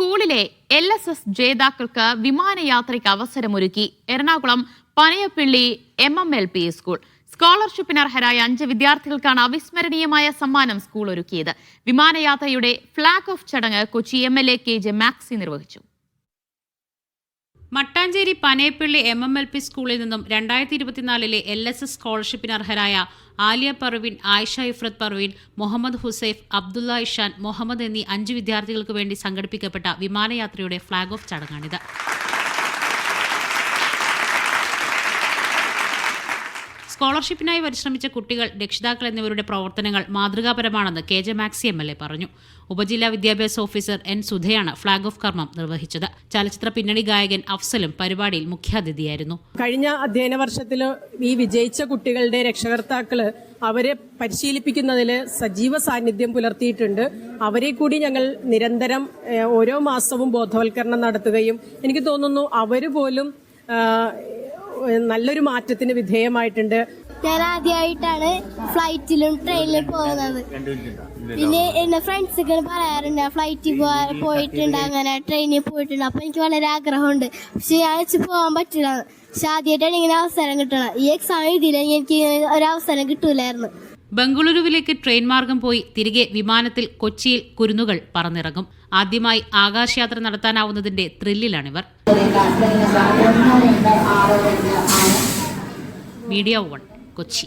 സ്കൂളിലെ LSS ജേതാക്കൾക്ക് വിമാനയാത്രയ്ക്ക് അവസരമൊരുക്കി എറണാകുളം പനയപ്പിള്ളി MMLP സ്കൂൾ. സ്കോളർഷിപ്പിന് അർഹരായ 5 വിദ്യാർത്ഥികൾക്കാണ് അവിസ്മരണീയമായ സമ്മാനം സ്കൂൾ ഒരുക്കിയത്. വിമാനയാത്രയുടെ ഫ്ളാഗ് ഓഫ് ചടങ്ങ് കൊച്ചി MLA KJ മാക്സി നിർവഹിച്ചു. മട്ടാഞ്ചേരി പനയപ്പിള്ളി MMLP സ്കൂളിൽ നിന്നും 2024 LSS സ്കോളർഷിപ്പിന് അർഹരായ ആലിയ പർവീൻ, ആയിഷ ഇഫ്രത്ത് പർവീൻ, മുഹമ്മദ് ഹുസൈഫ്, അബ്ദുള്ള ഇഷാൻ, മുഹമ്മദ് എന്നീ 5 വിദ്യാർത്ഥികൾക്ക് വേണ്ടി സംഘടിപ്പിക്കപ്പെട്ട വിമാനയാത്രയുടെ ഫ്ളാഗ് ഓഫ് ചടങ്ങാണിത്. സ്കോളർഷിപ്പിനായി പരിശ്രമിച്ച കുട്ടികൾ, രക്ഷിതാക്കൾ എന്നിവരുടെ പ്രവർത്തനങ്ങൾ മാതൃകാപരമാണെന്ന് KJ മാക്സി MLA പറഞ്ഞു. ഉപജില്ലാ വിദ്യാഭ്യാസ ഓഫീസർ N സുധയാണ് ഫ്ളാഗ് ഓഫ് കർമ്മം നിർവഹിച്ചത്. ചലച്ചിത്ര പിന്നണി ഗായകൻ അഫ്സലും പരിപാടിയിൽ മുഖ്യാതിഥിയായിരുന്നു. കഴിഞ്ഞ അധ്യയന വർഷത്തിൽ ഈ വിജയിച്ച കുട്ടികളുടെ രക്ഷകർത്താക്കള് അവരെ പരിശീലിപ്പിക്കുന്നതിൽ സജീവ സാന്നിധ്യം പുലർത്തിയിട്ടുണ്ട്. അവരെ കൂടി ഞങ്ങൾ നിരന്തരം ഓരോ മാസവും ബോധവൽക്കരണം നടത്തുകയും എനിക്ക് തോന്നുന്നു അവര് പോലും നല്ലൊരു മാറ്റത്തിന് വിധേയമായിട്ടുണ്ട്. ഞാൻ ആദ്യമായിട്ടാണ് ഫ്ലൈറ്റിലും ട്രെയിനിലും പോകുന്നത്. പിന്നെ എന്റെ ഫ്രണ്ട്സൊക്കെ പറയാറുണ്ട് ഫ്ലൈറ്റിൽ പോയിട്ടുണ്ട്, അങ്ങനെ ട്രെയിനിൽ പോയിട്ടുണ്ട്. അപ്പൊ എനിക്ക് വളരെ ആഗ്രഹമുണ്ട്, പക്ഷെ ഞാൻ വെച്ച് പോകാൻ പറ്റില്ല. പക്ഷെ ആദ്യമായിട്ടാണ് ഇങ്ങനെ അവസരം കിട്ടണം. ഈ എക്സാം എഴുതിയില്ലെങ്കിൽ എനിക്ക് ഒരവസരം കിട്ടൂലായിരുന്നു. ബംഗളൂരുവിലേക്ക് ട്രെയിൻ മാർഗം പോയി തിരികെ വിമാനത്തിൽ കൊച്ചിയിൽ കുരുന്നുകൾ പറന്നിറങ്ങും. ആദ്യമായി ആകാശയാത്ര നടത്താനാവുന്നതിന്റെ ത്രില്ലിലാണിവർ. മീഡിയ 1 കൊച്ചി.